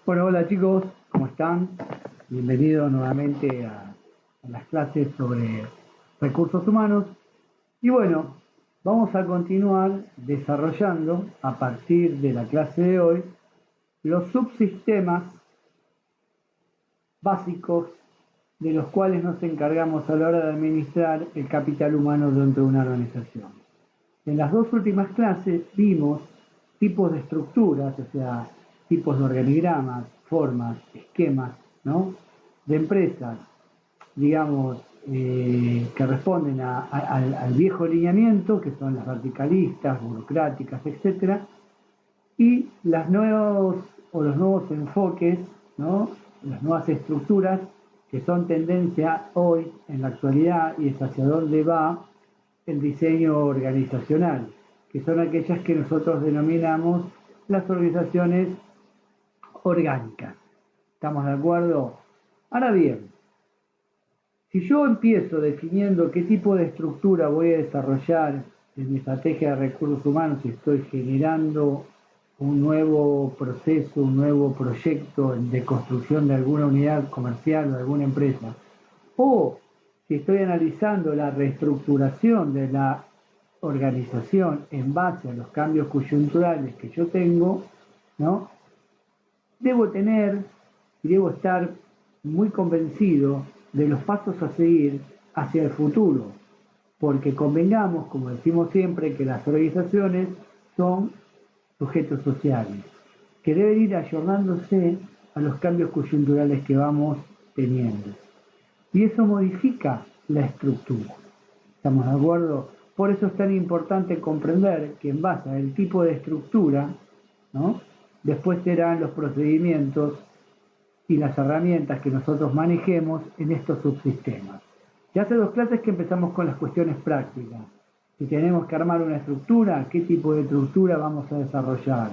Bueno, hola chicos, ¿cómo están? Bienvenidos nuevamente a las clases sobre recursos humanos. Y bueno, vamos a continuar desarrollando a partir de la clase de hoy los subsistemas básicos de los cuales nos encargamos a la hora de administrar el capital humano dentro de una organización. En las dos últimas clases vimos tipos de estructuras, o sea, tipos de organigramas, formas, esquemas, ¿no? De empresas, digamos, que responden al viejo lineamiento, que son las verticalistas, burocráticas, etcétera, y los nuevos enfoques, ¿no? Las nuevas estructuras que son tendencia hoy en la actualidad y es hacia dónde va el diseño organizacional, que son aquellas que nosotros denominamos las organizaciones orgánicas. ¿Estamos de acuerdo? Ahora bien, si yo empiezo definiendo qué tipo de estructura voy a desarrollar en mi estrategia de recursos humanos y estoy generando un nuevo proceso, un nuevo proyecto de construcción de alguna unidad comercial o de alguna empresa, o si estoy analizando la reestructuración de la organización en base a los cambios coyunturales que yo tengo, ¿no? Debo tener y debo estar muy convencido de los pasos a seguir hacia el futuro, porque convengamos, como decimos siempre, que las organizaciones son sujetos sociales, que deben ir ayornándose a los cambios coyunturales que vamos teniendo. Y eso modifica la estructura. ¿Estamos de acuerdo? Por eso es tan importante comprender que en base al tipo de estructura, ¿no? Después serán los procedimientos y las herramientas que nosotros manejemos en estos subsistemas. Ya hace dos clases que empezamos con las cuestiones prácticas. Si tenemos que armar una estructura, ¿qué tipo de estructura vamos a desarrollar?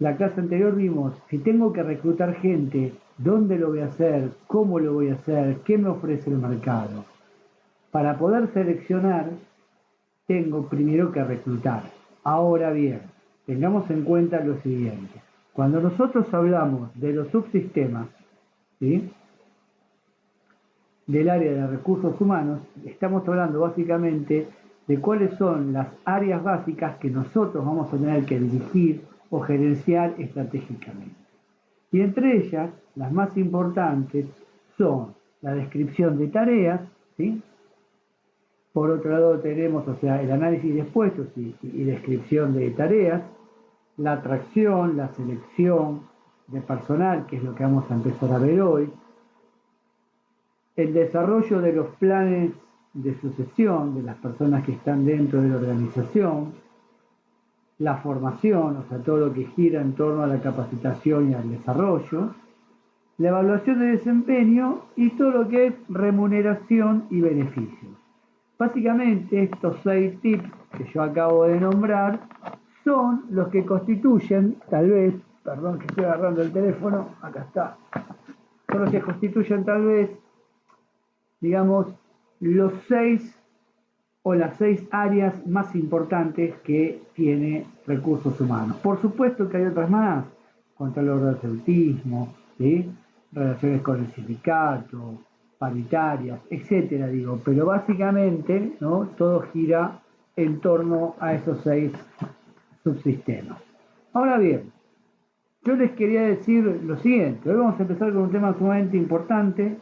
La clase anterior vimos, si tengo que reclutar gente, ¿dónde lo voy a hacer? ¿Cómo lo voy a hacer? ¿Qué me ofrece el mercado? Para poder seleccionar, tengo primero que reclutar. Ahora bien, tengamos en cuenta lo siguiente. Cuando nosotros hablamos de los subsistemas, ¿sí?, del área de recursos humanos, estamos hablando básicamente de cuáles son las áreas básicas que nosotros vamos a tener que dirigir o gerenciar estratégicamente. Y entre ellas, las más importantes son la descripción de tareas, ¿sí? Por otro lado tenemos, o sea, el análisis de puestos y descripción de tareas, la atracción, la selección de personal, que es lo que vamos a empezar a ver hoy, el desarrollo de los planes de sucesión de las personas que están dentro de la organización, la formación, o sea, todo lo que gira en torno a la capacitación y al desarrollo, la evaluación de desempeño y todo lo que es remuneración y beneficios. Básicamente estos 6 tips que yo acabo de nombrar son los que constituyen, tal vez, perdón que estoy agarrando el teléfono, acá está, son los que constituyen tal vez, digamos, los 6 o las 6 áreas más importantes que tiene recursos humanos. Por supuesto que hay otras más, control del autismo, ¿sí?, relaciones con el sindicato, paritarias, etcétera, digo, pero básicamente, ¿no?, todo gira en torno a esos 6 subsistemas. Ahora bien, yo les quería decir lo siguiente, hoy vamos a empezar con un tema sumamente importante,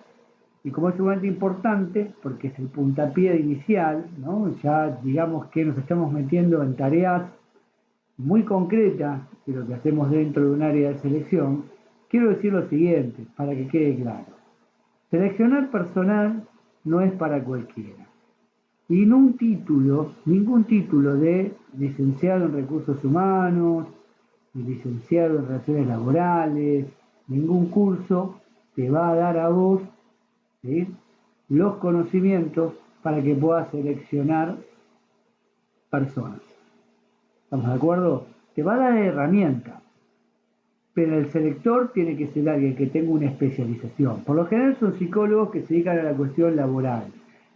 y como es sumamente importante, porque es el puntapié inicial, ¿no?, ya digamos que nos estamos metiendo en tareas muy concretas de lo que hacemos dentro de un área de selección, quiero decir lo siguiente, para que quede claro. Seleccionar personal no es para cualquiera. Y ningún título de licenciado en recursos humanos, ni licenciado en relaciones laborales, ningún curso te va a dar a vos, ¿sí?, los conocimientos para que puedas seleccionar personas. ¿Estamos de acuerdo? Te va a dar herramientas, pero el selector tiene que ser alguien que tenga una especialización. Por lo general son psicólogos que se dedican a la cuestión laboral.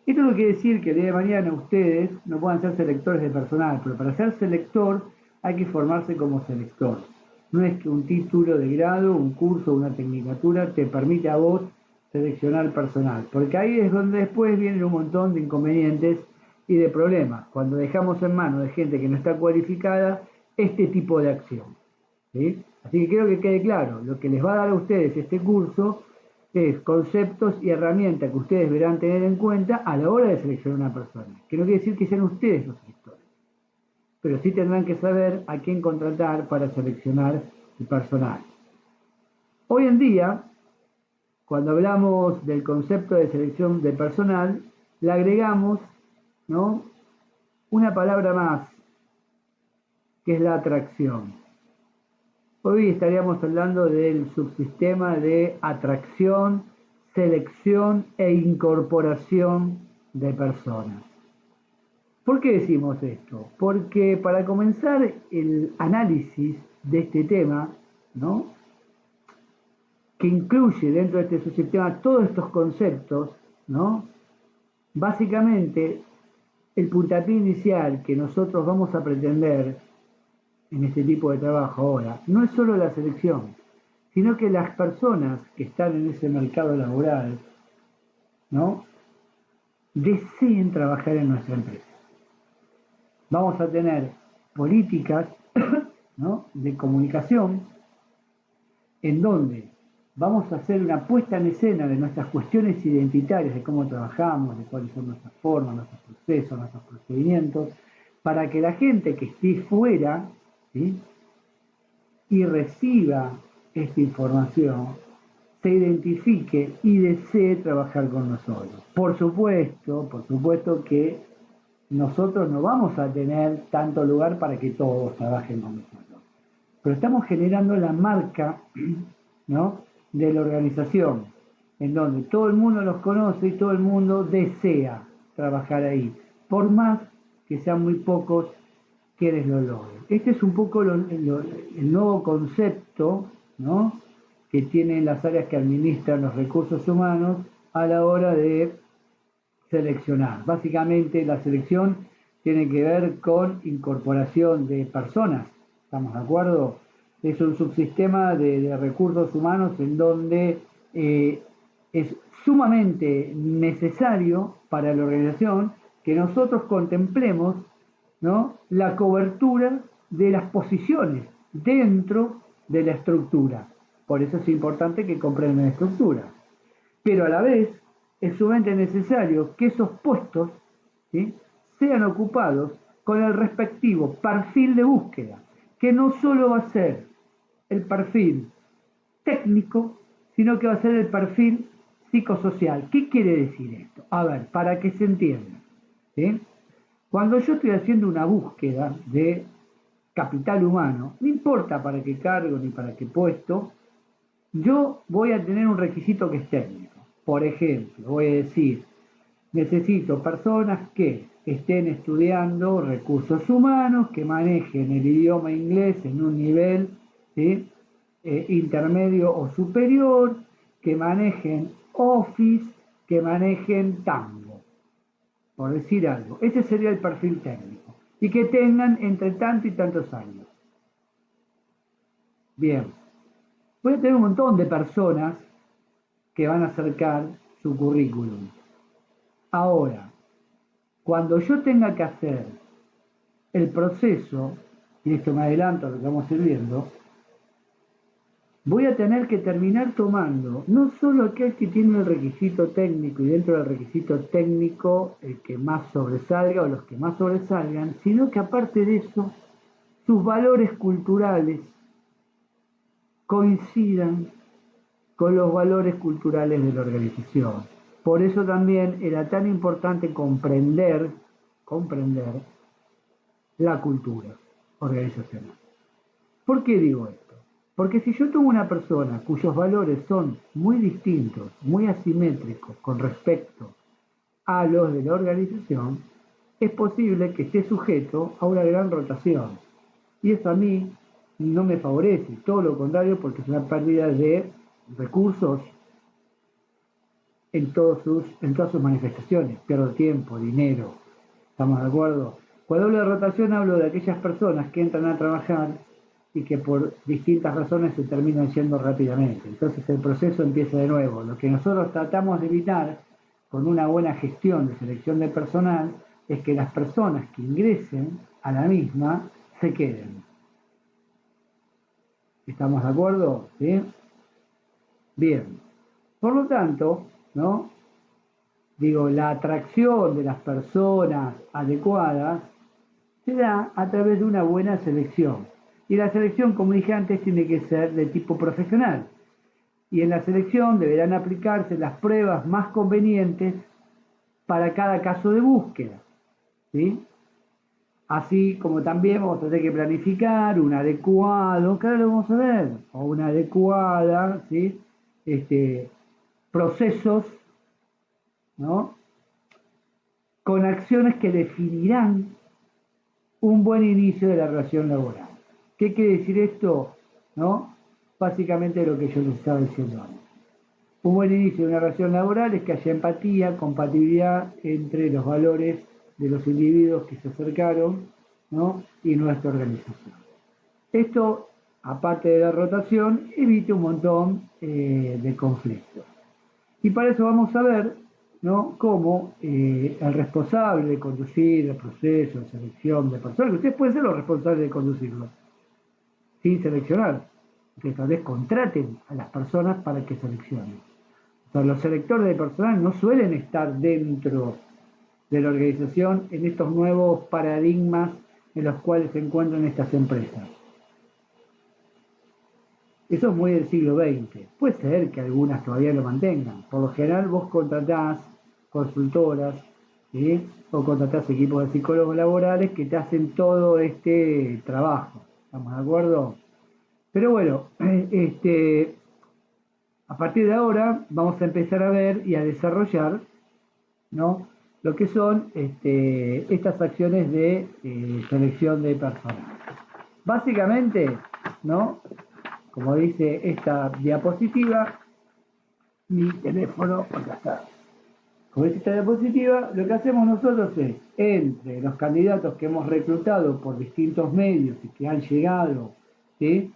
Esto no quiere decir que el día de mañana ustedes no puedan ser selectores de personal, pero para ser selector hay que formarse como selector. No es que un título de grado, un curso, una tecnicatura te permite a vos seleccionar personal, porque ahí es donde después vienen un montón de inconvenientes y de problemas, cuando dejamos en manos de gente que no está cualificada este tipo de acción. ¿Sí? Así que quiero que quede claro, lo que les va a dar a ustedes este curso es conceptos y herramientas que ustedes deberán tener en cuenta a la hora de seleccionar una persona, que no quiere decir que sean ustedes los gestores, pero sí tendrán que saber a quién contratar para seleccionar el personal. Hoy en día, cuando hablamos del concepto de selección de personal, le agregamos, ¿no?, una palabra más, que es la atracción. Hoy estaríamos hablando del subsistema de atracción, selección e incorporación de personas. ¿Por qué decimos esto? Porque para comenzar el análisis de este tema, ¿no?, que incluye dentro de este subsistema todos estos conceptos, ¿no?, básicamente el puntapié inicial que nosotros vamos a pretender en este tipo de trabajo ahora no es solo la selección, sino que las personas que están en ese mercado laboral, ¿no?, deseen trabajar en nuestra empresa. Vamos a tener políticas, ¿no?, de comunicación en donde vamos a hacer una puesta en escena de nuestras cuestiones identitarias, de cómo trabajamos, de cuáles son nuestras formas, nuestros procesos, nuestros procedimientos, para que la gente que esté fuera, ¿sí?, y reciba esta información, se identifique y desee trabajar con nosotros. Por supuesto que nosotros no vamos a tener tanto lugar para que todos trabajen con nosotros, pero estamos generando la marca, ¿no?, de la organización, en donde todo el mundo los conoce y todo el mundo desea trabajar ahí, por más que sean muy pocos quienes lo logren. Este es un poco el nuevo concepto, ¿no?, que tienen las áreas que administran los recursos humanos a la hora de seleccionar. Básicamente la selección tiene que ver con incorporación de personas, ¿estamos de acuerdo? Es un subsistema de recursos humanos en donde es sumamente necesario para la organización que nosotros contemplemos, ¿no?, la cobertura de las posiciones dentro de la estructura. Por eso es importante que comprendan la estructura. Pero a la vez es sumamente necesario que esos puestos, ¿sí?, sean ocupados con el respectivo perfil de búsqueda, que no solo va a ser el perfil técnico, sino que va a ser el perfil psicosocial. ¿Qué quiere decir esto? A ver, para que se entienda, ¿sí? Cuando yo estoy haciendo una búsqueda de capital humano, no importa para qué cargo ni para qué puesto, yo voy a tener un requisito que es técnico. Por ejemplo, voy a decir, necesito personas que estén estudiando recursos humanos, que manejen el idioma inglés en un nivel, ¿sí?, intermedio o superior, que manejen Office, que manejen Tango, por decir algo. Ese sería el perfil técnico. Y que tengan entre tanto y tantos años. Bien, voy a tener un montón de personas que van a acercar su currículum. Ahora, cuando yo tenga que hacer el proceso, y esto me adelanto a lo que vamos a ir viendo, voy a tener que terminar tomando no solo aquel que tiene el requisito técnico y dentro del requisito técnico el que más sobresalga o los que más sobresalgan, sino que aparte de eso, sus valores culturales coincidan con los valores culturales de la organización. Por eso también era tan importante comprender la cultura organizacional. ¿Por qué digo esto? Porque si yo tengo una persona cuyos valores son muy distintos, muy asimétricos con respecto a los de la organización, es posible que esté sujeto a una gran rotación. Y eso a mí no me favorece, todo lo contrario, porque es una pérdida de recursos en todas sus manifestaciones. Pierdo tiempo, dinero. ¿Estamos de acuerdo? Cuando hablo de rotación hablo de aquellas personas que entran a trabajar y que por distintas razones se terminan yendo rápidamente. Entonces el proceso empieza de nuevo. Lo que nosotros tratamos de evitar con una buena gestión de selección de personal es que las personas que ingresen a la misma se queden. ¿Estamos de acuerdo? ¿Sí? Bien. Por lo tanto, ¿no? Digo, la atracción de las personas adecuadas se da a través de una buena selección. Y la selección, como dije antes, tiene que ser de tipo profesional. Y en la selección deberán aplicarse las pruebas más convenientes para cada caso de búsqueda, ¿sí? Así como también vamos a tener que planificar un adecuado, claro, lo vamos a ver, o una adecuada, ¿sí? Procesos, ¿no? Con acciones que definirán un buen inicio de la relación laboral. ¿Qué quiere decir esto? ¿No? Básicamente lo que yo les estaba diciendo antes. Un buen inicio de una relación laboral es que haya empatía, compatibilidad entre los valores de los individuos que se acercaron, ¿no? Y nuestra organización. Esto, aparte de la rotación, evita un montón de conflictos. Y para eso vamos a ver, ¿no? Cómo el responsable de conducir el proceso de selección de personas, que ustedes pueden ser los responsables de conducirlo, sin seleccionar, que tal vez contraten a las personas para que seleccionen. O sea, los selectores de personal no suelen estar dentro de la organización en estos nuevos paradigmas en los cuales se encuentran estas empresas. Eso es muy del siglo XX. Puede ser que algunas todavía lo mantengan. Por lo general vos contratás consultoras, ¿sí? O contratás equipos de psicólogos laborales que te hacen todo este trabajo. ¿Estamos de acuerdo? Pero bueno, a partir de ahora vamos a empezar a ver y a desarrollar, ¿no? Lo que son estas acciones de selección de personal. Básicamente, ¿no? Como dice esta diapositiva, mi teléfono, acá está. Como dice esta diapositiva, lo que hacemos nosotros es, entre los candidatos que hemos reclutado por distintos medios y que han llegado, ¿sí?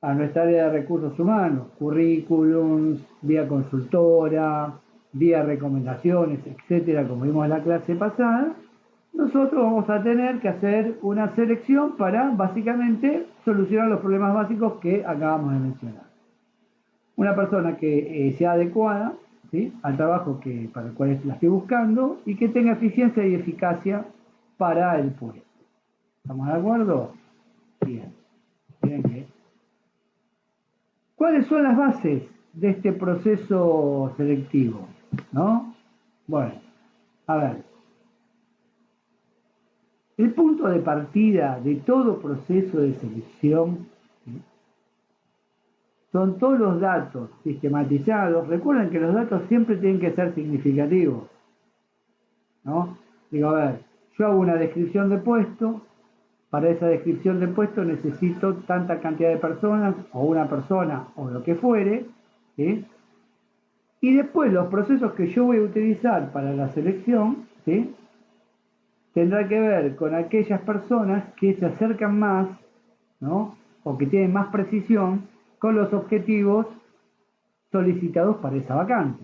A nuestra área de recursos humanos, currículums, vía consultora, vía recomendaciones, etcétera, como vimos en la clase pasada, nosotros vamos a tener que hacer una selección para básicamente solucionar los problemas básicos que acabamos de mencionar. Una persona que sea adecuada, ¿sí? Al trabajo para el cual la estoy buscando y que tenga eficiencia y eficacia para el puesto. ¿Estamos de acuerdo? Bien. Bien. ¿Cuáles son las bases de este proceso selectivo? ¿No? Bueno, a ver. El punto de partida de todo proceso de selección, ¿sí? Son todos los datos sistematizados. Recuerden que los datos siempre tienen que ser significativos, ¿no? Digo, a ver, yo hago una descripción de puesto, para esa descripción de puesto necesito tanta cantidad de personas, o una persona, o lo que fuere, ¿sí? Y después los procesos que yo voy a utilizar para la selección, ¿sí? Tendrá que ver con aquellas personas que se acercan más, ¿no? O que tienen más precisión con los objetivos solicitados para esa vacante.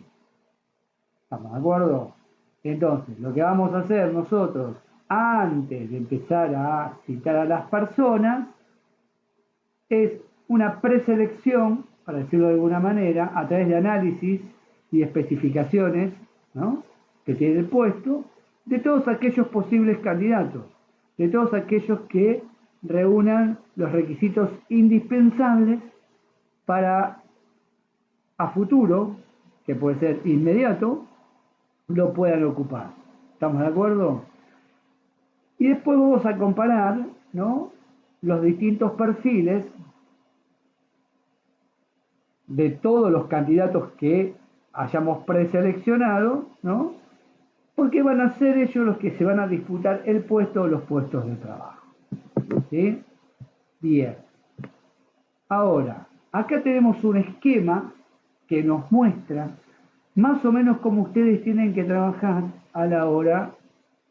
¿Estamos de acuerdo? Entonces, lo que vamos a hacer nosotros antes de empezar a citar a las personas es una preselección, para decirlo de alguna manera, a través de análisis y especificaciones, ¿no? Que tiene el puesto, de todos aquellos posibles candidatos, de todos aquellos que reúnan los requisitos indispensables para a futuro, que puede ser inmediato, lo puedan ocupar. ¿Estamos de acuerdo? Y después vamos a comparar, ¿no? Los distintos perfiles de todos los candidatos que hayamos preseleccionado, ¿no? Porque van a ser ellos los que se van a disputar el puesto o los puestos de trabajo. ¿Sí? Bien. Ahora, acá tenemos un esquema que nos muestra más o menos cómo ustedes tienen que trabajar a la hora,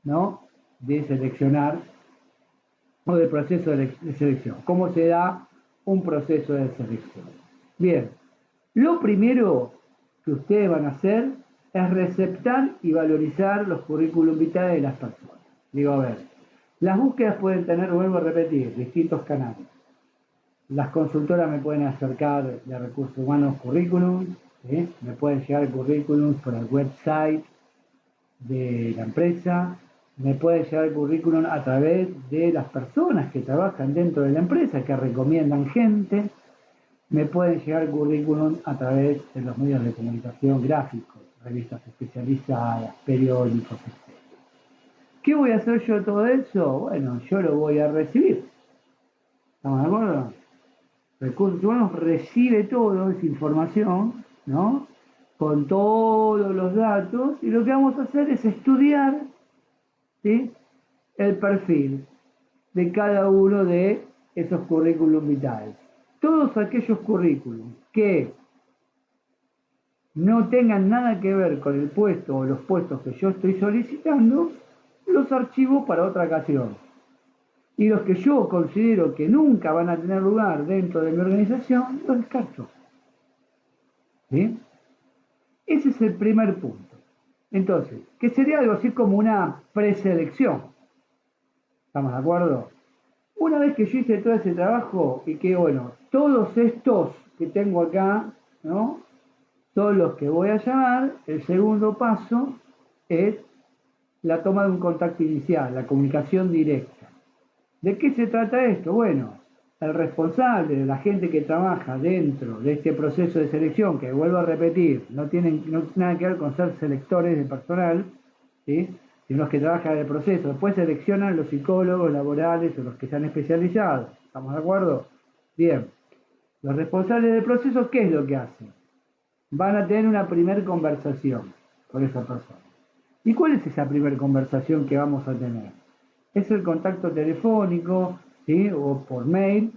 ¿no? De seleccionar o del proceso de selección. ¿Cómo se da un proceso de selección? Bien, lo primero que ustedes van a hacer es receptar y valorizar los currículum vitae de las personas. Digo, a ver, las búsquedas pueden tener, vuelvo a repetir, distintos canales. Las consultoras me pueden acercar de recursos humanos currículum, ¿sí? Me pueden llegar currículums por el website de la empresa, me puede llegar el currículum a través de las personas que trabajan dentro de la empresa, que recomiendan gente, me pueden llegar el currículum a través de los medios de comunicación gráficos, revistas especializadas, periódicos, etc. ¿Qué voy a hacer yo de todo eso? Bueno, yo lo voy a recibir. ¿Estamos de acuerdo? Recursos humanos recibe toda esa información, ¿no? Con todos los datos, y lo que vamos a hacer es estudiar, ¿sí?, el perfil de cada uno de esos currículum vitae. Todos aquellos currículum que no tengan nada que ver con el puesto o los puestos que yo estoy solicitando, los archivo para otra ocasión. Y los que yo considero que nunca van a tener lugar dentro de mi organización, los descarto. ¿Sí? Ese es el primer punto. Entonces, que sería algo así como una preselección. ¿Estamos de acuerdo? Una vez que yo hice todo ese trabajo y que, bueno, todos estos que tengo acá, ¿no?, son los que voy a llamar, el segundo paso es la toma de un contacto inicial, la comunicación directa. ¿De qué se trata esto? Bueno, el responsable de la gente que trabaja dentro de este proceso de selección, que vuelvo a repetir, no tiene nada que ver con ser selectores de personal, ¿sí?, sino los que trabajan en el proceso. Después seleccionan los psicólogos laborales o los que están especializados. ¿Estamos de acuerdo? Bien. Los responsables del proceso, ¿qué es lo que hacen? Van a tener una primera conversación con esa persona. ¿Y cuál es esa primera conversación que vamos a tener? Es el contacto telefónico, ¿sí?, o por mail,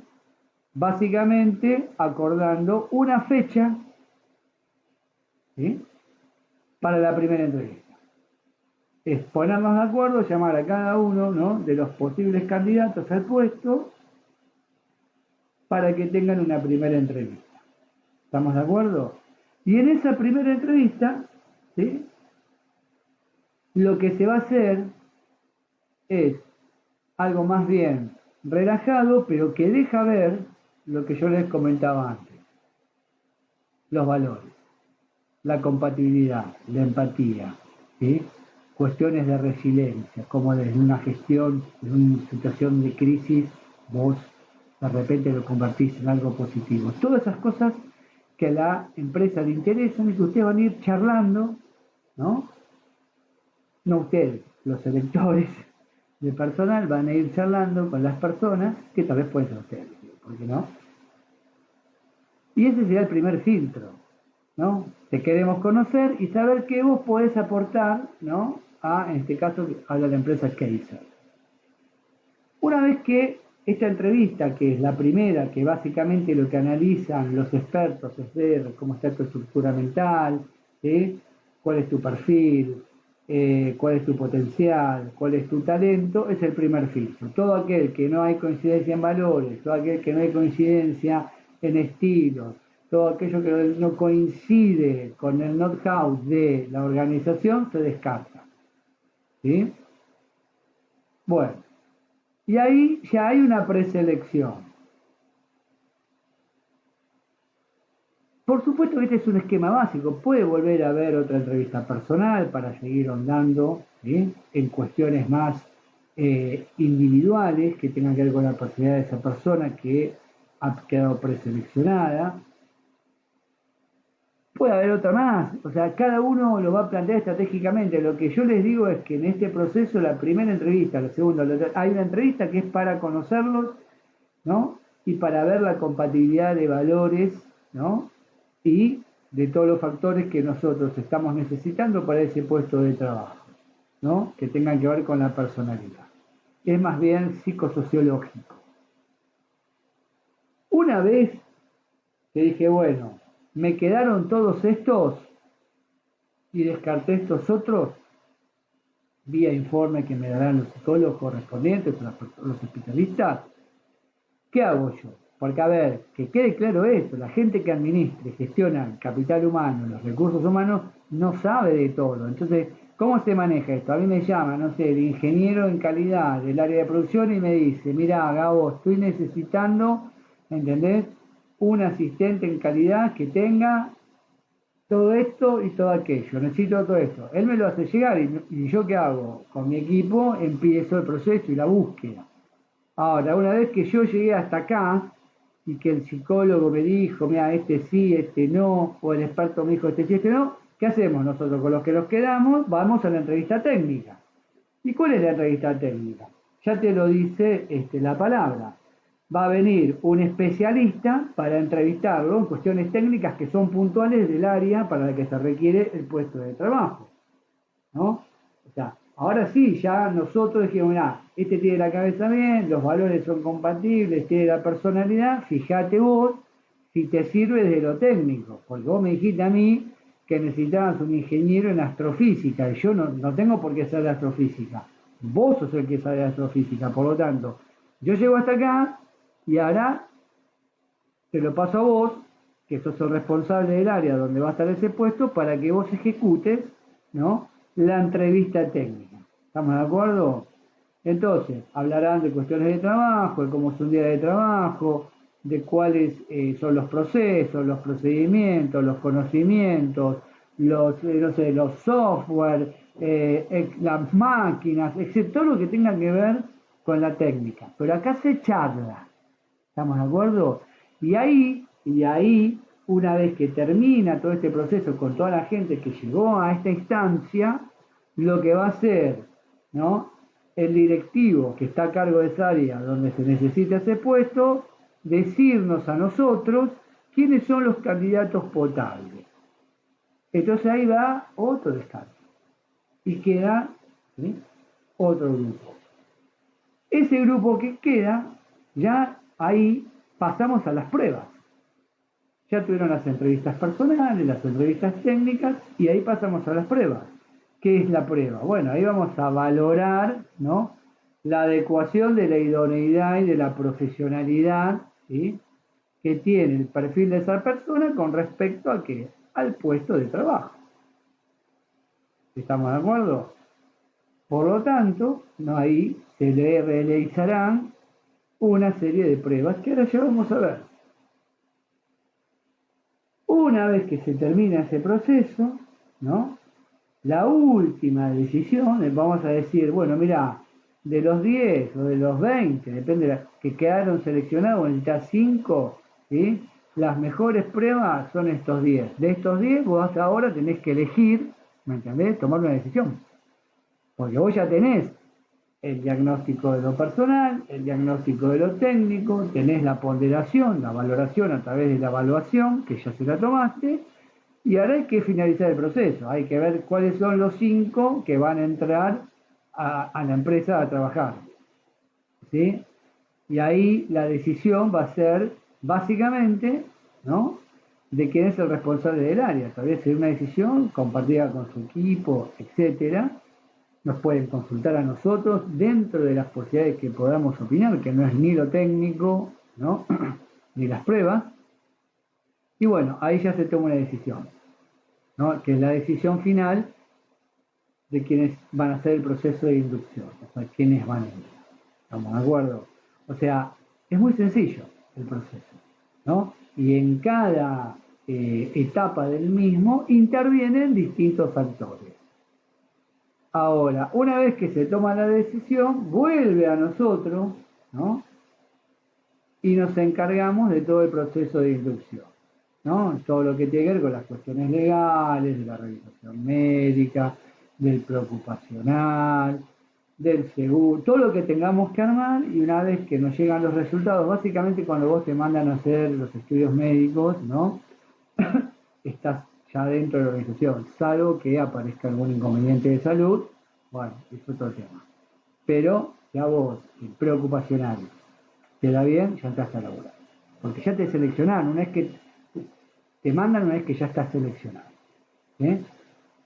básicamente acordando una fecha, ¿sí?, para la primera entrevista. Es ponernos de acuerdo, llamar a cada uno, ¿no?, de los posibles candidatos al puesto para que tengan una primera entrevista. ¿Estamos de acuerdo? Y en esa primera entrevista, ¿sí?, lo que se va a hacer es algo más bien relajado, pero que deja ver lo que yo les comentaba antes: los valores, la compatibilidad, la empatía, ¿sí?, cuestiones de resiliencia, como desde una gestión, en una situación de crisis, vos de repente lo convertís en algo positivo. Todas esas cosas que a la empresa le interesan y que ustedes van a ir charlando, ¿no? No ustedes, los electores de personal van a ir charlando con las personas, que tal vez pueden ser ustedes, ¿por qué no? Y ese sería el primer filtro, ¿no? Te queremos conocer y saber qué vos podés aportar, ¿no?, en este caso, habla la empresa Kaiser. Una vez que esta entrevista, que es la primera, que básicamente lo que analizan los expertos es ver cómo está tu estructura mental, ¿sí?, cuál es tu perfil, cuál es tu potencial, cuál es tu talento, es el primer filtro. Todo aquel que no hay coincidencia en valores, todo aquel que no hay coincidencia en estilos, todo aquello que no coincide con el know-how de la organización, se descarta. ¿Sí? Bueno, y ahí ya hay una preselección. Por supuesto que este es un esquema básico, puede volver a haber otra entrevista personal para seguir ahondando, ¿sí?, en cuestiones más individuales que tengan que ver con la personalidad de esa persona que ha quedado preseleccionada. Puede haber otra más, o sea, cada uno lo va a plantear estratégicamente. Lo que yo les digo es que en este proceso, la primera entrevista, la segunda, hay una entrevista que es para conocerlos, ¿no?, y para ver la compatibilidad de valores, ¿no?, y de todos los factores que nosotros estamos necesitando para ese puesto de trabajo, ¿no?, que tengan que ver con la personalidad. Es más bien psicosociológico. Una vez que dije, bueno, me quedaron todos estos y descarté estos otros, vía informe que me darán los psicólogos correspondientes o los especialistas. ¿Qué hago yo? Porque, a ver, que quede claro esto, la gente que administra y gestiona el capital humano, los recursos humanos, no sabe de todo. Entonces, ¿cómo se maneja esto? A mí me llama, no sé, el ingeniero en calidad del área de producción y me dice, mira, Gabo, estoy necesitando, ¿entendés? Un asistente en calidad que tenga todo esto y todo aquello, necesito todo esto. Él me lo hace llegar y yo qué hago, con mi equipo empiezo el proceso y la búsqueda. Ahora, una vez que yo llegué hasta acá y que el psicólogo me dijo, mira, este sí, este no, o el experto me dijo, este sí, este no, ¿qué hacemos nosotros con los que nos quedamos? Vamos a la entrevista técnica. ¿Y cuál es la entrevista técnica? Ya te lo dice la palabra. Va a venir un especialista para entrevistarlo en cuestiones técnicas que son puntuales del área para la que se requiere el puesto de trabajo, ¿no? O sea, ahora sí, ya nosotros dijimos, mira, este tiene la cabeza bien, los valores son compatibles, tiene la personalidad, fíjate vos si te sirve desde lo técnico, porque vos me dijiste a mí que necesitabas un ingeniero en astrofísica, y yo no tengo por qué saber de astrofísica. Vos sos el que sabe de astrofísica, por lo tanto, yo llego hasta acá y ahora te lo paso a vos, que sos el responsable del área donde va a estar ese puesto, para que vos ejecutes, ¿no?, la entrevista técnica. ¿Estamos de acuerdo? Entonces, hablarán de cuestiones de trabajo, de cómo es un día de trabajo, de cuáles son los procesos, los procedimientos, los conocimientos, no sé, los software, las máquinas, etc. Todo lo que tenga que ver con la técnica. Pero acá se charla. ¿Estamos de acuerdo? Y ahí, una vez que termina todo este proceso con toda la gente que llegó a esta instancia, lo que va a hacer, ¿no?, el directivo que está a cargo de esa área donde se necesita ese puesto, decirnos a nosotros quiénes son los candidatos potables. Entonces ahí va otro descanso y queda, ¿sí?, otro grupo. Ese grupo que queda, ya ahí pasamos a las pruebas. Ya tuvieron las entrevistas personales, las entrevistas técnicas, y ahí pasamos a las pruebas. ¿Qué es la prueba? Bueno, ahí vamos a valorar, ¿no?, la adecuación de la idoneidad y de la profesionalidad, ¿sí?, que tiene el perfil de esa persona con respecto a qué, al puesto de trabajo. ¿Estamos de acuerdo? Por lo tanto, ¿no?, ahí se le realizarán una serie de pruebas que ahora ya vamos a ver. Una vez que se termina ese proceso, ¿no?, la última decisión, vamos a decir, bueno, mira, de los 10 o de los 20, depende de que quedaron seleccionados, necesitas 5, ¿sí?, las mejores pruebas son estos 10. De estos 10, vos hasta ahora tenés que elegir, ¿me entendés?, tomar una decisión. Porque vos ya tenés el diagnóstico de lo personal, el diagnóstico de lo técnico, tenés la ponderación, la valoración a través de la evaluación, que ya se la tomaste, y ahora hay que finalizar el proceso, hay que ver cuáles son los 5 que van a entrar a la empresa a trabajar, ¿sí? Y ahí la decisión va a ser, básicamente, ¿no?, de quién es el responsable del área. Tal vez sea una decisión compartida con su equipo, etcétera. Nos pueden consultar a nosotros dentro de las posibilidades que podamos opinar, que no es ni lo técnico, ¿no?, ni las pruebas. Y bueno, ahí ya se toma una decisión, ¿no?, que es la decisión final de quienes van a hacer el proceso de inducción, o sea, quienes van a ir. ¿Estamos de acuerdo? O sea, es muy sencillo el proceso, ¿no? Y en cada etapa del mismo intervienen distintos factores. Ahora, una vez que se toma la decisión, vuelve a nosotros, ¿no?, y nos encargamos de todo el proceso de inducción, ¿no? Todo lo que tiene que ver con las cuestiones legales, de la revisación médica, del preocupacional, del seguro, todo lo que tengamos que armar, y una vez que nos llegan los resultados, básicamente cuando vos te mandan a hacer los estudios médicos, ¿no?, estás ya dentro de la organización, salvo que aparezca algún inconveniente de salud, bueno, es otro tema. Pero ya vos, el preocupacional, te da bien, ya estás a laburar. Porque ya te seleccionaron, una vez que te mandan, una vez que ya estás seleccionado, ¿sí?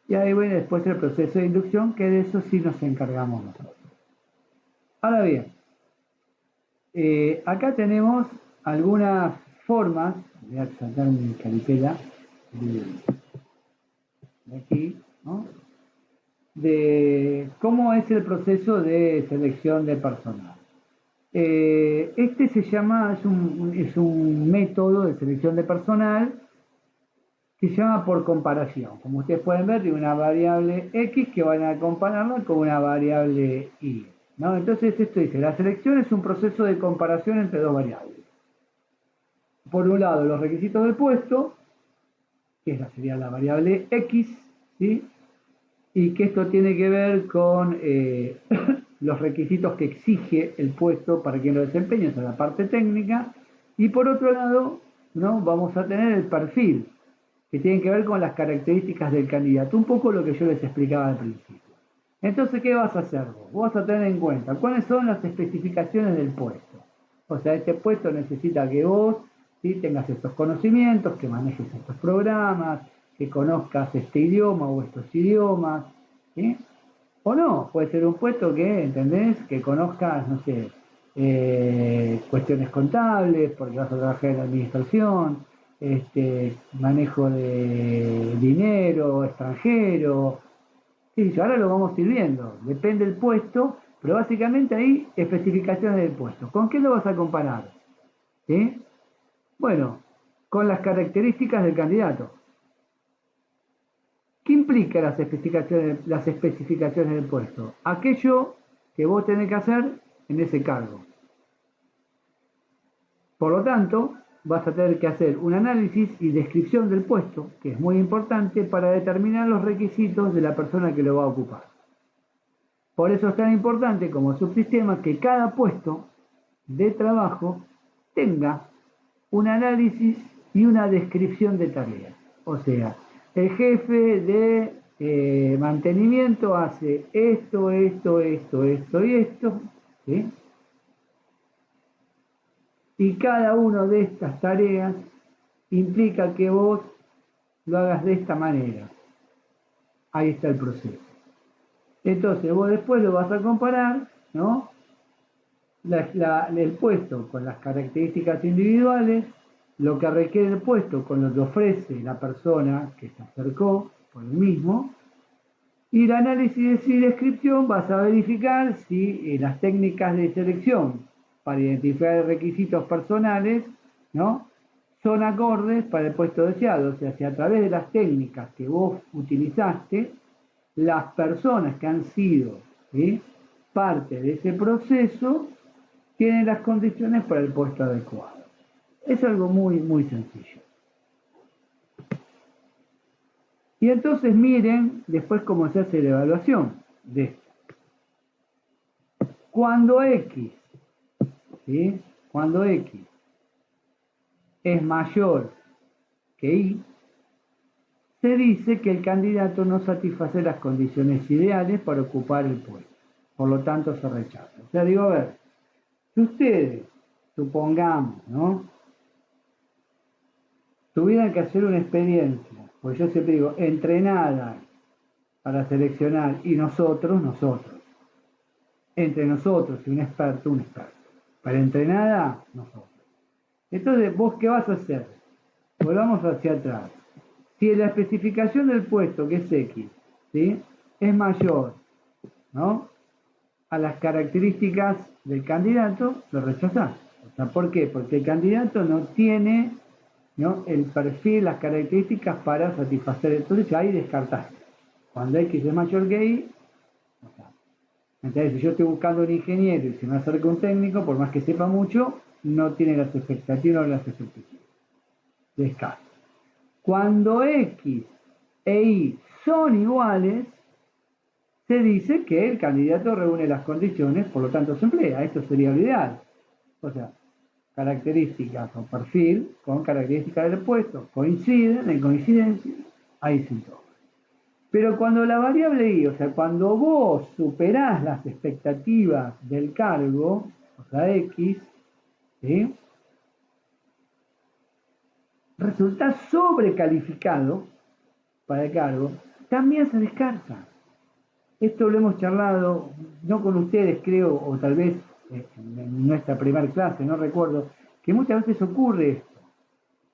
Y ahí viene después el proceso de inducción, que de eso sí nos encargamos nosotros. Ahora bien, acá tenemos algunas formas, voy a sacar mi caripela de aquí, ¿no? De cómo es el proceso de selección de personal. Este se llama, es un método de selección de personal que se llama por comparación. Como ustedes pueden ver, tiene una variable X que van a compararla con una variable Y, ¿no? Entonces esto dice, la selección es un proceso de comparación entre dos variables. Por un lado, los requisitos del puesto, que sería la variable X, ¿sí? Y que esto tiene que ver con los requisitos que exige el puesto para quien lo desempeñe, esa es la parte técnica. Y por otro lado, ¿no? Vamos a tener el perfil, que tiene que ver con las características del candidato, un poco lo que yo les explicaba al principio. Entonces, ¿qué vas a hacer vos? Vos vas a tener en cuenta cuáles son las especificaciones del puesto. O sea, este puesto necesita que vos, ¿sí?, tengas estos conocimientos, que manejes estos programas, que conozcas este idioma o estos idiomas, ¿sí? O no, puede ser un puesto que, ¿entendés? Que conozcas, no sé, cuestiones contables, porque vas a trabajar en la administración, manejo de dinero extranjero. Sí, ahora lo vamos a ir viendo, depende del puesto, pero básicamente ahí especificaciones del puesto. ¿Con qué lo vas a comparar? ¿Sí? Bueno, con las características del candidato. ¿Qué implica las especificaciones del puesto? Aquello que vos tenés que hacer en ese cargo. Por lo tanto, vas a tener que hacer un análisis y descripción del puesto, que es muy importante para determinar los requisitos de la persona que lo va a ocupar. Por eso es tan importante como subsistema que cada puesto de trabajo tenga un análisis y una descripción de tareas. O sea, el jefe de mantenimiento hace esto, esto, esto, esto y esto, ¿sí? Y cada una de estas tareas implica que vos lo hagas de esta manera. Ahí está el proceso. Entonces vos después lo vas a comparar, ¿no? El puesto con las características individuales, lo que requiere el puesto con lo que ofrece la persona que se acercó por el mismo, y el análisis y descripción vas a verificar si las técnicas de selección para identificar requisitos personales, ¿no?, son acordes para el puesto deseado. O sea, si a través de las técnicas que vos utilizaste, las personas que han sido, ¿sí?, parte de ese proceso tienen las condiciones para el puesto adecuado. Es algo muy, muy sencillo. Y entonces miren después cómo se hace la evaluación de esto. Cuando X, ¿sí?, cuando X es mayor que Y, se dice que el candidato no satisface las condiciones ideales para ocupar el puesto. Por lo tanto, se rechaza. O sea, digo, a ver, si ustedes, supongamos, ¿no?, tuvieran que hacer una experiencia, pues yo siempre digo, entrenada para seleccionar, y nosotros, entre nosotros y un experto, para entrenada, nosotros. Entonces, ¿vos qué vas a hacer? Volvamos hacia atrás. Si la especificación del puesto, que es X, ¿sí?, es mayor, ¿no?, a las características del candidato, lo rechazás. O sea, ¿por qué? Porque el candidato no tiene, ¿no?, el perfil, las características para satisfacer. Entonces ahí descartaste. Cuando X es mayor que Y, o sea, entonces si yo estoy buscando un ingeniero y se me acerca un técnico, por más que sepa mucho, no tiene las expectativas o las expectativas. Descarto. Cuando X e Y son iguales, se dice que el candidato reúne las condiciones, por lo tanto se emplea. Esto sería lo ideal. O sea, características o perfil con características del puesto coinciden, en coincidencia, ahí sí toma. Pero cuando la variable Y, o sea, cuando vos superás las expectativas del cargo, o sea, X, ¿sí?, resultás sobrecalificado para el cargo, también se descarta. Esto lo hemos charlado, no con ustedes creo, o tal vez en nuestra primera clase, no recuerdo, que muchas veces ocurre esto.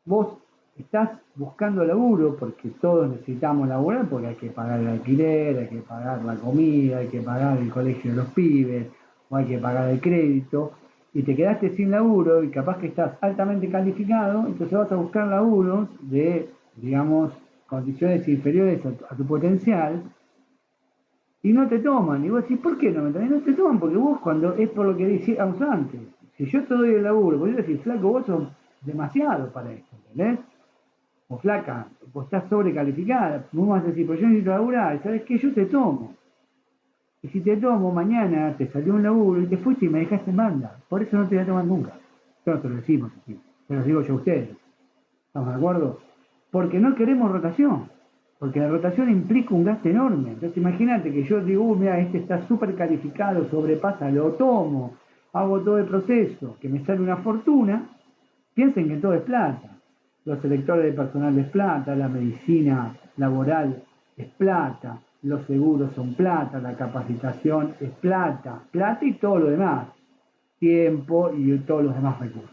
Vos estás buscando laburo porque todos necesitamos laburar, porque hay que pagar el alquiler, hay que pagar la comida, hay que pagar el colegio de los pibes, o hay que pagar el crédito, y te quedaste sin laburo y capaz que estás altamente calificado, entonces vas a buscar laburos de, digamos, condiciones inferiores a tu potencial, y no te toman. Y vos decís, ¿por qué no me toman? Y no te toman porque vos, cuando es por lo que decíamos antes, si yo te doy el laburo, vos decís, flaco, vos sos demasiado para esto, ¿entendés? O flaca, vos estás sobrecalificada, vos vas a decir, pues yo necesito laburar, ¿sabes qué? Yo te tomo. Y si te tomo mañana, te salió un laburo y te fuiste y me dejaste en banda. Por eso no te voy a tomar nunca. Eso no te lo decimos aquí, se los digo yo a ustedes. ¿Estamos de acuerdo? Porque no queremos rotación. Porque la rotación implica un gasto enorme. Entonces imagínate que yo digo, mira, este está súper calificado, sobrepasa, lo tomo, hago todo el proceso, que me sale una fortuna. Piensen que todo es plata. Los selectores de personal es plata, la medicina laboral es plata, los seguros son plata, la capacitación es plata, plata y todo lo demás, tiempo y todos los demás recursos.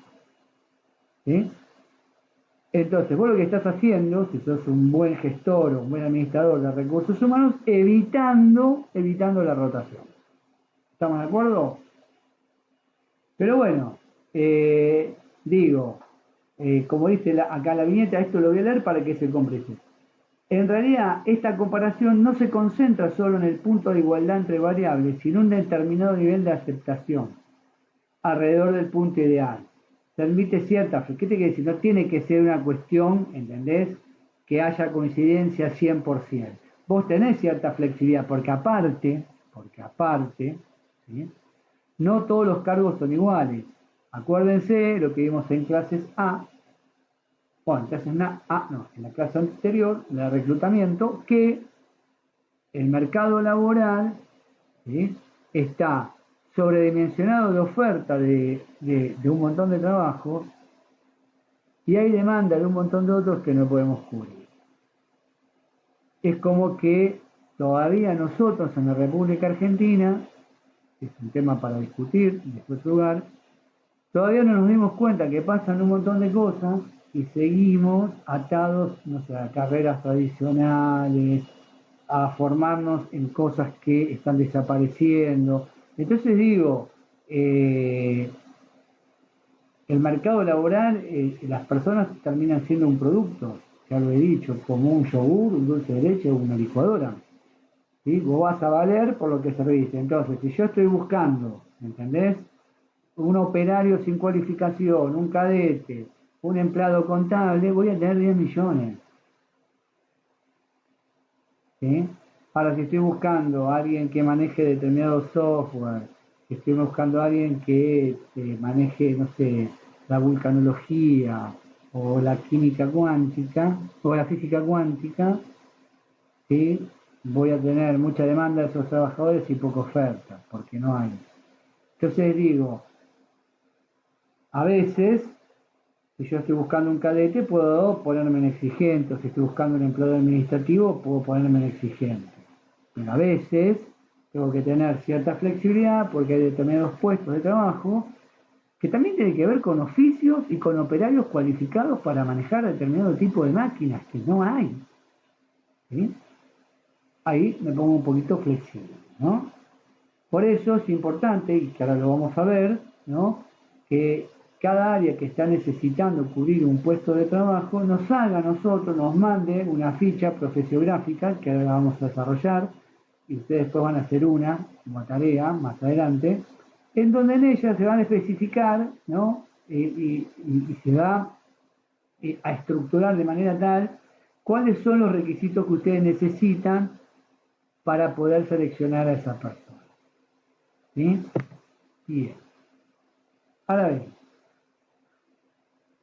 ¿Sí? Entonces, vos lo que estás haciendo, si sos un buen gestor o un buen administrador de recursos humanos, evitando la rotación. ¿Estamos de acuerdo? Pero bueno, digo, como dice acá la viñeta, esto lo voy a leer para que se comprese. En realidad, esta comparación no se concentra solo en el punto de igualdad entre variables, sino en un determinado nivel de aceptación, alrededor del punto ideal. Permite cierta, ¿qué te quiere decir? No tiene que ser una cuestión, ¿entendés? Que haya coincidencia 100%. Vos tenés cierta flexibilidad, porque aparte, ¿sí? No todos los cargos son iguales. Acuérdense lo que vimos en clases A, bueno, en clases A, no, en la clase anterior, de reclutamiento, que el mercado laboral, ¿sí?, está sobredimensionado de oferta de un montón de trabajos y hay demanda de un montón de otros que no podemos cubrir. Es como que todavía nosotros en la República Argentina, es un tema para discutir en después lugar, todavía no nos dimos cuenta que pasan un montón de cosas y seguimos atados, no sé, a carreras tradicionales, a formarnos en cosas que están desapareciendo. Entonces digo, el mercado laboral, las personas terminan siendo un producto, ya lo he dicho, como un yogur, un dulce de leche o una licuadora. ¿Sí? Vos vas a valer por lo que serviste. Entonces, si yo estoy buscando, ¿entendés?, un operario sin cualificación, un cadete, un empleado contable, voy a tener 10 millones. ¿Sí? Ahora, si estoy buscando a alguien que maneje determinado software, si estoy buscando a alguien que maneje, no sé, la vulcanología o la química cuántica o la física cuántica, ¿sí?, voy a tener mucha demanda de esos trabajadores y poca oferta, porque no hay. Entonces digo, a veces, si yo estoy buscando un cadete, puedo ponerme en exigente, o si estoy buscando un empleado administrativo, puedo ponerme en exigente. Pero a veces tengo que tener cierta flexibilidad porque hay determinados puestos de trabajo que también tienen que ver con oficios y con operarios cualificados para manejar determinado tipo de máquinas que no hay. ¿Sí? Ahí me pongo un poquito flexible, ¿no? Por eso es importante, y que ahora lo vamos a ver, ¿no?, que cada área que está necesitando cubrir un puesto de trabajo nos haga a nosotros, nos mande una ficha profesiográfica que ahora la vamos a desarrollar y ustedes después van a hacer una como tarea más adelante, en donde en ella se van a especificar, ¿no?, y se va a estructurar de manera tal cuáles son los requisitos que ustedes necesitan para poder seleccionar a esa persona. ¿Sí? Bien. Ahora bien,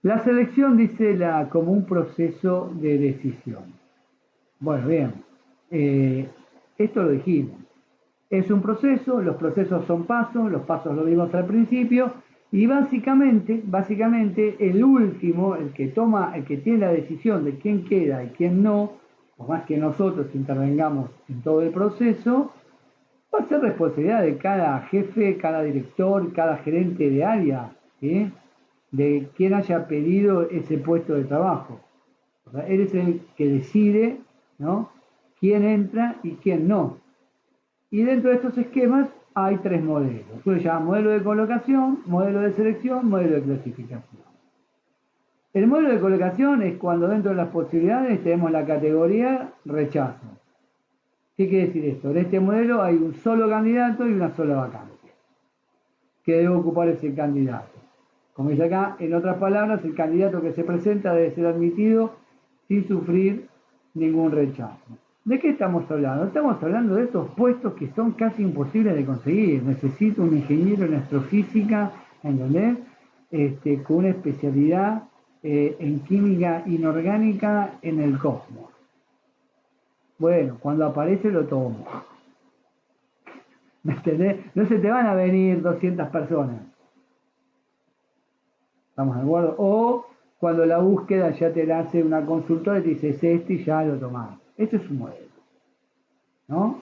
la selección dice como un proceso de decisión. Bueno, bien, esto lo dijimos. Es un proceso, los procesos son pasos, los pasos lo vimos al principio, y básicamente, el último, el que tiene la decisión de quién queda y quién no, por más que nosotros intervengamos en todo el proceso, va a ser responsabilidad de cada jefe, cada director, cada gerente de área, ¿sí? De quien haya pedido ese puesto de trabajo. O sea, él es el que decide, ¿no?, quién entra y quién no. Y dentro de estos esquemas hay tres modelos. Uno se llama modelo de colocación, modelo de selección, modelo de clasificación. El modelo de colocación es cuando dentro de las posibilidades tenemos la categoría rechazo. ¿Qué quiere decir esto? En este modelo hay un solo candidato y una sola vacante que debe ocupar ese candidato. Como dice acá, en otras palabras, el candidato que se presenta debe ser admitido sin sufrir ningún rechazo. ¿De qué estamos hablando? Estamos hablando de estos puestos que son casi imposibles de conseguir. Necesito un ingeniero en astrofísica, ¿entendés? Con una especialidad en química inorgánica en el cosmos. Bueno, cuando aparece lo tomo. ¿Me entendés? No se te van a venir 200 personas. ¿Estamos de acuerdo? O cuando la búsqueda ya te la hace una consultora y te dice, es este y ya lo tomás. Este es un modelo, ¿no?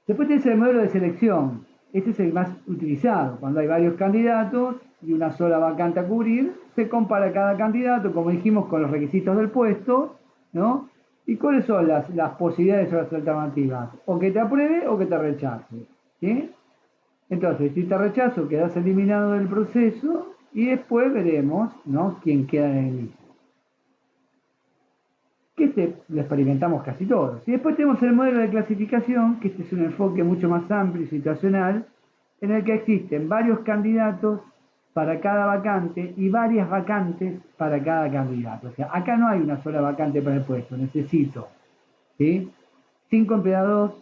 Después tienes el modelo de selección. Este es el más utilizado. Cuando hay varios candidatos y una sola vacante a cubrir, se compara cada candidato, como dijimos, con los requisitos del puesto, ¿no? ¿Y cuáles son las posibilidades o las alternativas? O que te apruebe o que te rechace, ¿sí? Entonces, si te rechazo, quedas eliminado del proceso y después veremos, ¿no?, quién queda en el mismo. Que lo experimentamos casi todos. Y después tenemos el modelo de clasificación, que este es un enfoque mucho más amplio y situacional, en el que existen varios candidatos para cada vacante y varias vacantes para cada candidato. O sea, acá no hay una sola vacante para el puesto, necesito, ¿sí?, 5 empleados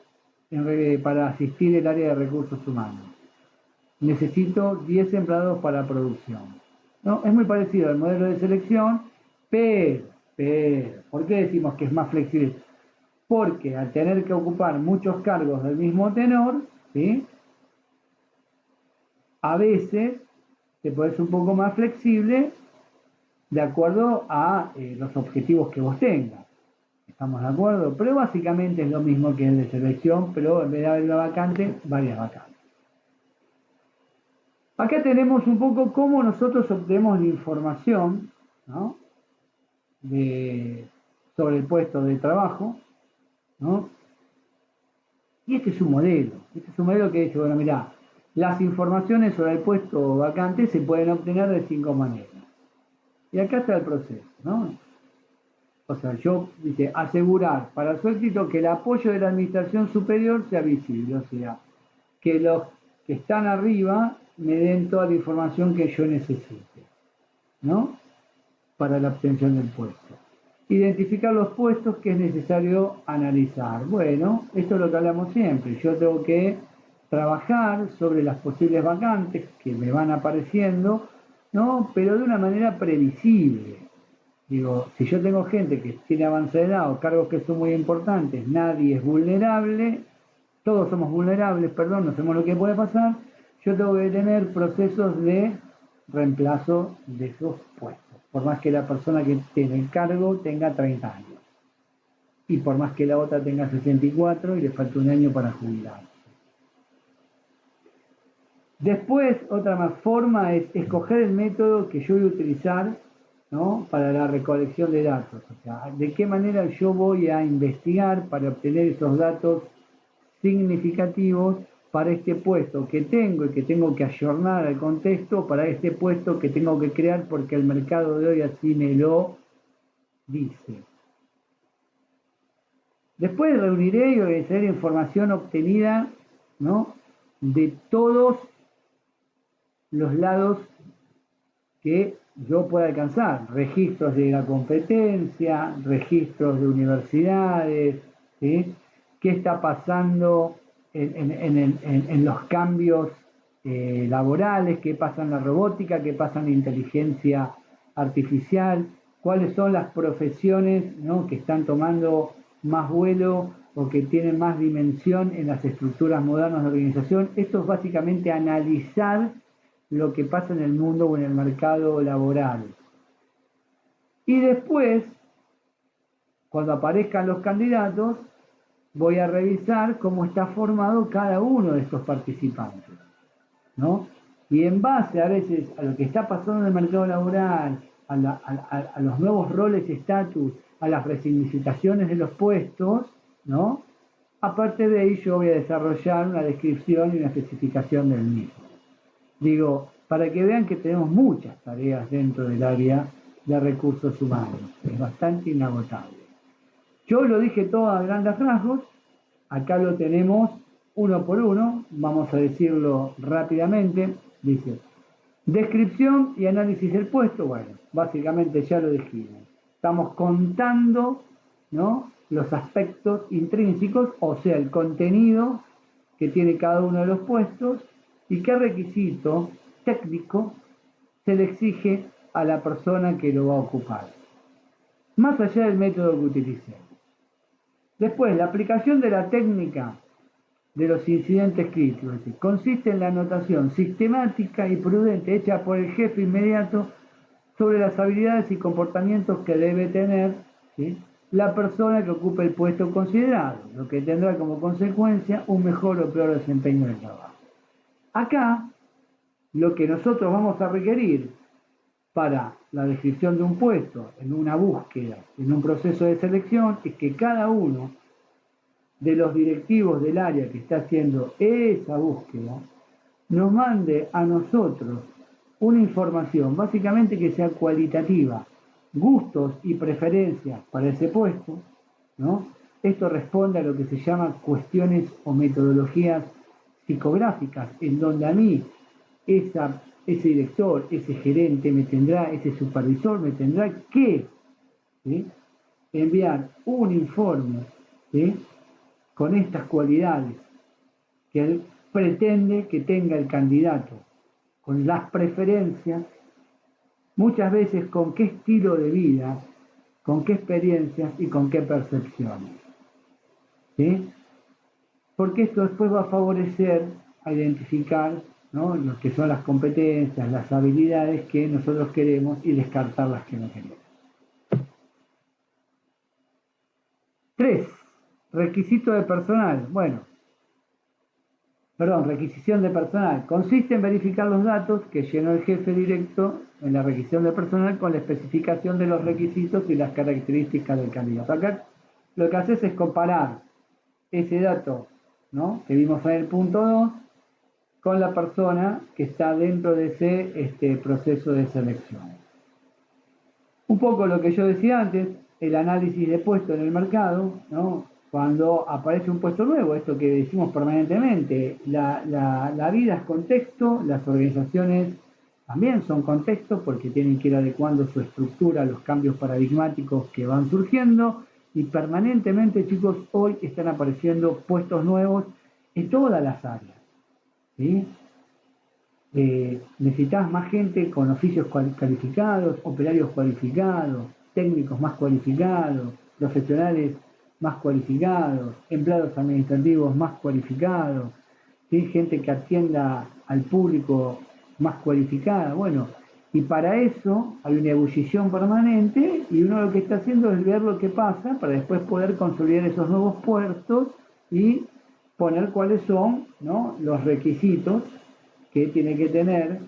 para asistir el área de recursos humanos. Necesito 10 empleados para producción. ¿No? Es muy parecido al modelo de selección, pero, ¿por qué decimos que es más flexible? Porque al tener que ocupar muchos cargos del mismo tenor, ¿sí?, a veces te puedes ser un poco más flexible de acuerdo a los objetivos que vos tengas. ¿Estamos de acuerdo? Pero básicamente es lo mismo que el de selección, pero en vez de haber una vacante, varias vacantes. Acá tenemos un poco cómo nosotros obtenemos la información, ¿no?, sobre el puesto de trabajo, ¿no? Y este es un modelo que dice, bueno, mirá, las informaciones sobre el puesto vacante se pueden obtener de 5 maneras. Y acá está el proceso, ¿no? O sea, dice, asegurar para su éxito que el apoyo de la administración superior sea visible, o sea, que los que están arriba me den toda la información que yo necesite, ¿no?, para la obtención del puesto. Identificar los puestos que es necesario analizar. Bueno, esto es lo que hablamos siempre. Yo tengo que trabajar sobre las posibles vacantes que me van apareciendo, ¿no?, pero de una manera previsible. Digo, si yo tengo gente que tiene avanzada edad o cargos que son muy importantes, nadie es vulnerable, todos somos vulnerables, perdón, no sabemos lo que puede pasar, yo tengo que tener procesos de reemplazo de esos puestos, por más que la persona que tiene el cargo tenga 30 años, y por más que la otra tenga 64 y le falta un año para jubilar. Después, otra más forma es escoger el método que yo voy a utilizar, ¿no?, para la recolección de datos. O sea, de qué manera yo voy a investigar para obtener esos datos significativos para este puesto que tengo y que tengo que ayornar al contexto, para este puesto que tengo que crear porque el mercado de hoy así me lo dice. Después reuniré y organizaré información obtenida, ¿no?, de todos los lados que yo pueda alcanzar, registros de la competencia, registros de universidades, ¿sí?, qué está pasando en los cambios laborales, qué pasa en la robótica, qué pasa en la inteligencia artificial, cuáles son las profesiones, ¿no?, que están tomando más vuelo o que tienen más dimensión en las estructuras modernas de organización. Esto es básicamente analizar lo que pasa en el mundo o en el mercado laboral. Y después Cuando aparezcan los candidatos, voy a revisar cómo está formado cada uno de estos participantes, ¿no? Y en base a veces a lo que está pasando en el mercado laboral, a los nuevos roles y estatus, a las resignificaciones de los puestos, ¿no? Aparte de ahí yo voy a desarrollar una descripción y una especificación del mismo. Digo, para que vean que tenemos muchas tareas dentro del área de recursos humanos, es bastante inagotable. Yo lo dije todo a grandes rasgos, acá lo tenemos uno por uno, vamos a decirlo rápidamente, dice, descripción y análisis del puesto, bueno, básicamente ya lo dijimos. Estamos contando, ¿no?, los aspectos intrínsecos, o sea, el contenido que tiene cada uno de los puestos y qué requisito técnico se le exige a la persona que lo va a ocupar, más allá del método que utilicemos. Después, la aplicación de la técnica de los incidentes críticos consiste en la anotación sistemática y prudente hecha por el jefe inmediato sobre las habilidades y comportamientos que debe tener, ¿sí?, la persona que ocupe el puesto considerado, lo que tendrá como consecuencia un mejor o peor desempeño del trabajo. Acá, lo que nosotros vamos a requerir para la descripción de un puesto, en una búsqueda, en un proceso de selección, es que cada uno de los directivos del área que está haciendo esa búsqueda nos mande a nosotros una información, básicamente que sea cualitativa, gustos y preferencias para ese puesto, ¿no? Esto responde a lo que se llama cuestiones o metodologías psicográficas, en donde a mí ese director, ese gerente me tendrá, ese supervisor me tendrá que, ¿sí?, enviar un informe, ¿sí?, con estas cualidades que él pretende que tenga el candidato, con las preferencias, muchas veces con qué estilo de vida, con qué experiencias y con qué percepciones, ¿sí? Porque esto después va a favorecer a identificar, ¿no?, lo que son las competencias, las habilidades que nosotros queremos y descartar las que no queremos. 3. Requisito de personal. Requisición de personal. Consiste en verificar los datos que llenó el jefe directo en la requisición de personal con la especificación de los requisitos y las características del candidato. Acá lo que haces es comparar ese dato, ¿no?, que vimos en el punto 2 con la persona que está dentro de ese proceso de selección. Un poco lo que yo decía antes, el análisis de puesto en el mercado, ¿no?, cuando aparece un puesto nuevo, esto que decimos permanentemente, la vida es contexto, las organizaciones también son contexto porque tienen que ir adecuando su estructura a los cambios paradigmáticos que van surgiendo y permanentemente, chicos, hoy están apareciendo puestos nuevos en todas las áreas, ¿sí? Necesitas más gente con oficios calificados, operarios cualificados, técnicos más cualificados, profesionales más cualificados, empleados administrativos más cualificados, ¿sí?, gente que atienda al público más cualificada. Bueno, y para eso hay una ebullición permanente y uno lo que está haciendo es ver lo que pasa para después poder consolidar esos nuevos puestos y poner cuáles son, ¿no?, los requisitos que tiene que tener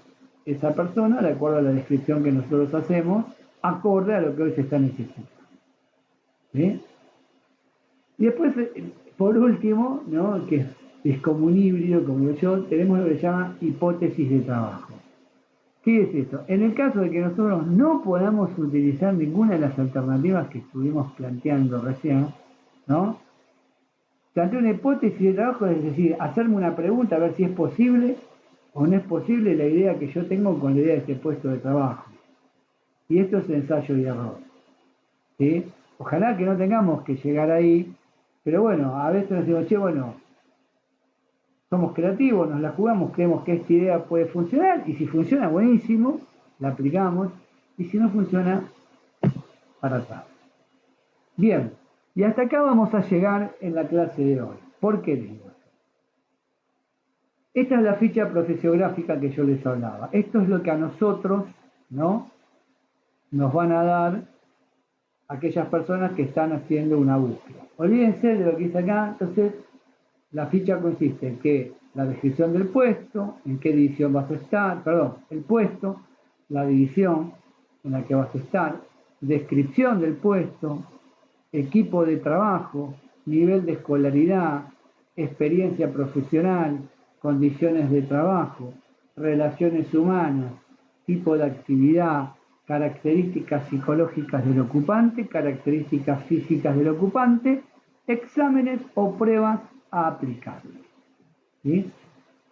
esa persona de acuerdo a la descripción que nosotros hacemos, acorde a lo que hoy se está necesitando, ¿sí? Y después, por último, ¿no?, que es como un híbrido, como digo yo, tenemos lo que se llama hipótesis de trabajo. ¿Qué es esto? En el caso de que nosotros no podamos utilizar ninguna de las alternativas que estuvimos planteando recién, ¿no?, planteo una hipótesis de trabajo, es decir, hacerme una pregunta a ver si es posible o no es posible la idea que yo tengo con la idea de este puesto de trabajo. Y esto es ensayo y error, ¿sí? Ojalá que no tengamos que llegar ahí, pero bueno, a veces nos decimos, che, bueno, somos creativos, nos la jugamos, creemos que esta idea puede funcionar, y si funciona, buenísimo, la aplicamos, y si no funciona, para atrás. Bien, y hasta acá vamos a llegar en la clase de hoy. ¿Por qué digo eso? Esta es la ficha profesiográfica que yo les hablaba. Esto es lo que a nosotros, ¿no?, nos van a dar aquellas personas que están haciendo una búsqueda. Olvídense de lo que dice acá, entonces la ficha consiste en que la descripción del puesto, en qué división vas a estar, perdón, el puesto, la división en la que vas a estar, descripción del puesto, equipo de trabajo, nivel de escolaridad, experiencia profesional, condiciones de trabajo, relaciones humanas, tipo de actividad, características psicológicas del ocupante, características físicas del ocupante, exámenes o pruebas a aplicar. ¿Sí?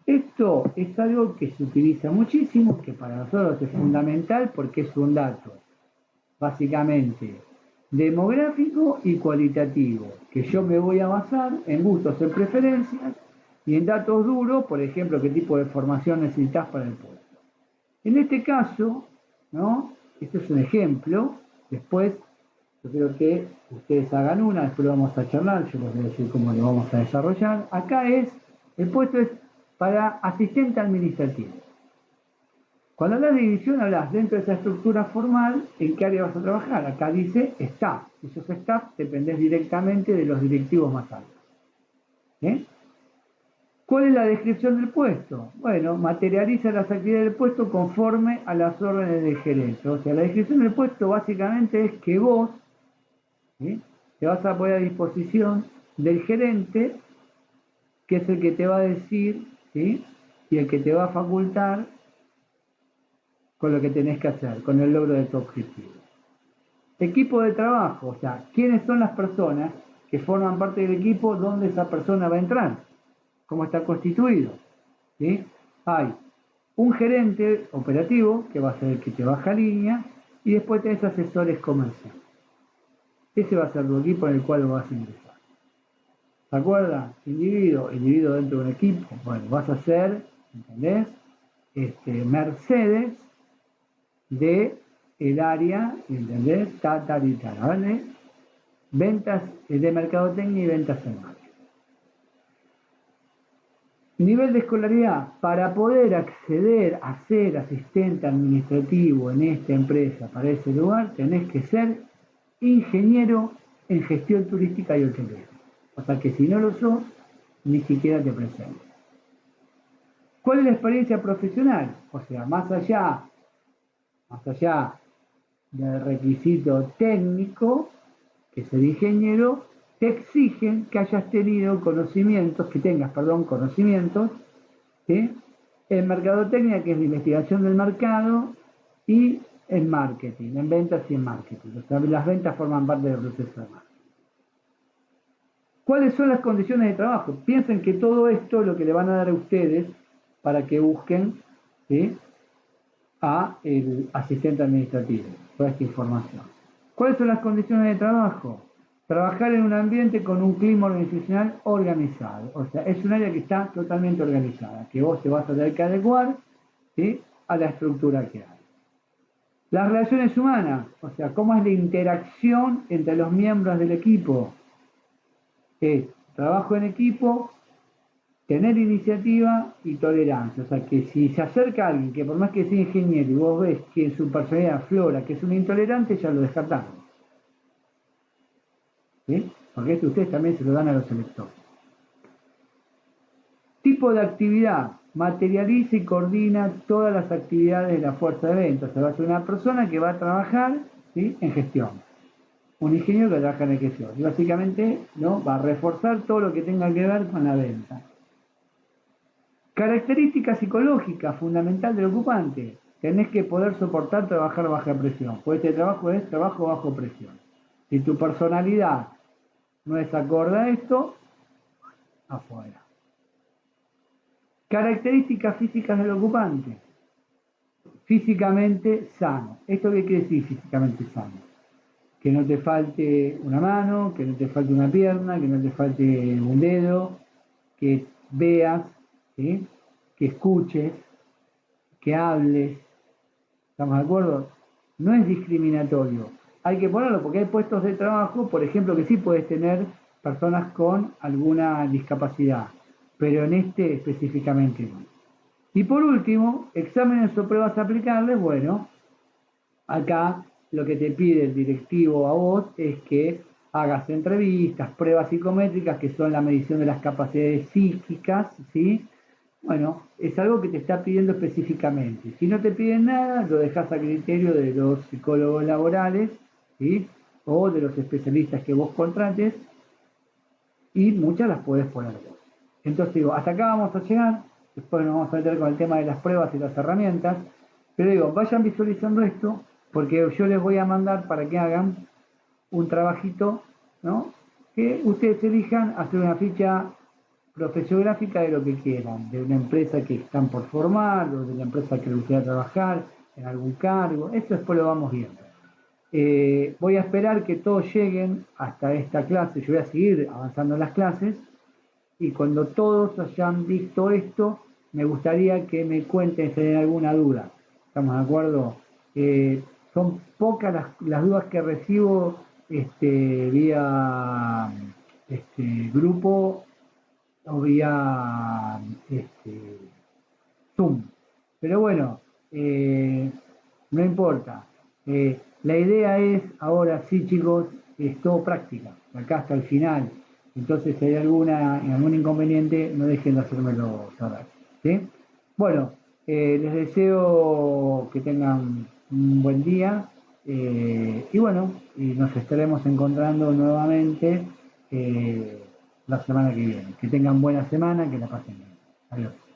Esto es algo que se utiliza muchísimo, que para nosotros es fundamental porque es un dato básicamente demográfico y cualitativo, que yo me voy a basar en gustos, en preferencias y en datos duros, por ejemplo, qué tipo de formación necesitas para el puesto. En este caso, ¿no? Este es un ejemplo, después yo quiero que ustedes hagan una, después lo vamos a charlar, yo les voy a decir cómo lo vamos a desarrollar. Acá el puesto es para asistente administrativo. Cuando hablas de división, hablas dentro de esa estructura formal, ¿en qué área vas a trabajar? Acá dice staff. Si sos staff, dependés directamente de los directivos más altos. ¿Eh? ¿Cuál es la descripción del puesto? Bueno, materializa las actividades del puesto conforme a las órdenes del gerente. O sea, la descripción del puesto básicamente es que vos, ¿sí?, te vas a poner a disposición del gerente, que es el que te va a decir, ¿sí?, y el que te va a facultar con lo que tenés que hacer, con el logro de tu objetivo. Equipo de trabajo, o sea, ¿quiénes son las personas que forman parte del equipo donde esa persona va a entrar? ¿Cómo está constituido? ¿Sí? Hay un gerente operativo, que va a ser el que te baja línea, y después tenés asesores comerciales. Ese va a ser tu equipo en el cual vas a ingresar. ¿Se acuerdan? Individuo dentro de un equipo. Bueno, vas a ser, ¿entendés? Mercedes de el área, ¿entendés? Tal, ¿vale? Ventas de mercadotecnia y ventas en marketing. Nivel de escolaridad. Para poder acceder a ser asistente administrativo en esta empresa, para ese lugar, tenés que ser ingeniero en gestión turística y hotelera. O sea que si no lo sos, ni siquiera te presentes. ¿Cuál es la experiencia profesional? O sea, más allá del requisito técnico, que es el ingeniero, te exigen que hayas tenido conocimientos, ¿sí?, en mercadotecnia, que es la investigación del mercado, y en marketing, en ventas y en marketing. O sea, las ventas forman parte del proceso de marketing. ¿Cuáles son las condiciones de trabajo? Piensen que todo esto es lo que le van a dar a ustedes para que busquen, ¿sí?, a el asistente administrativo, toda esta información. ¿Cuáles son las condiciones de trabajo? Trabajar en un ambiente con un clima organizacional organizado. O sea, es un área que está totalmente organizada, que vos te vas a tener que adecuar, ¿sí?, a la estructura que hay. Las relaciones humanas, o sea, cómo es la interacción entre los miembros del equipo. Es trabajo en equipo, tener iniciativa y tolerancia. O sea, que si se acerca alguien que por más que sea ingeniero y vos ves que en su personalidad aflora que es un intolerante, ya lo descartamos. ¿Sí? Porque esto ustedes también se lo dan a los electores. Tipo de actividad. Materializa y coordina todas las actividades de la fuerza de ventas. O sea, va a ser una persona que va a trabajar, ¿sí?, en gestión. Un ingeniero que trabaja en gestión. Y básicamente, ¿no?, va a reforzar todo lo que tenga que ver con la venta. Característica psicológica fundamental del ocupante. Tenés que poder soportar trabajar bajo presión. Pues este trabajo es trabajo bajo presión. Si tu personalidad no es acorde a esto, afuera. Características físicas del ocupante. Físicamente sano. ¿Esto qué quiere decir físicamente sano? Que no te falte una mano, que no te falte una pierna, que no te falte un dedo, que veas, ¿sí?, que escuches, que hables. ¿Estamos de acuerdo? No es discriminatorio. Hay que ponerlo porque hay puestos de trabajo, por ejemplo, que sí puedes tener personas con alguna discapacidad, pero en este específicamente no. Y por último, exámenes o pruebas aplicables. Bueno, acá lo que te pide el directivo a vos es que hagas entrevistas, pruebas psicométricas, que son la medición de las capacidades psíquicas, ¿sí? Bueno, es algo que te está pidiendo específicamente. Si no te piden nada, lo dejas a criterio de los psicólogos laborales, ¿sí? O de los especialistas que vos contrates, y muchas las podés poner vos. Entonces digo, hasta acá vamos a llegar, después nos vamos a meter con el tema de las pruebas y las herramientas, pero digo, vayan visualizando esto, porque yo les voy a mandar para que hagan un trabajito, ¿no? Que ustedes elijan hacer una ficha profesiográfica de lo que quieran, de una empresa que están por formar, o de la empresa que les gustaría trabajar, en algún cargo, eso después lo vamos viendo. Voy a esperar que todos lleguen hasta esta clase, yo voy a seguir avanzando en las clases, y cuando todos hayan visto esto, me gustaría que me cuenten si tienen alguna duda. ¿Estamos de acuerdo? Son pocas las dudas que recibo vía grupo o vía Zoom. Pero bueno, no importa. La idea es, ahora sí chicos, es todo práctica, de acá hasta el final. Entonces, si hay algún inconveniente, no dejen de hacérmelo saber. ¿Sí? Bueno, les deseo que tengan un buen día y bueno, y nos estaremos encontrando nuevamente la semana que viene. Que tengan buena semana, que la pasen bien. Adiós.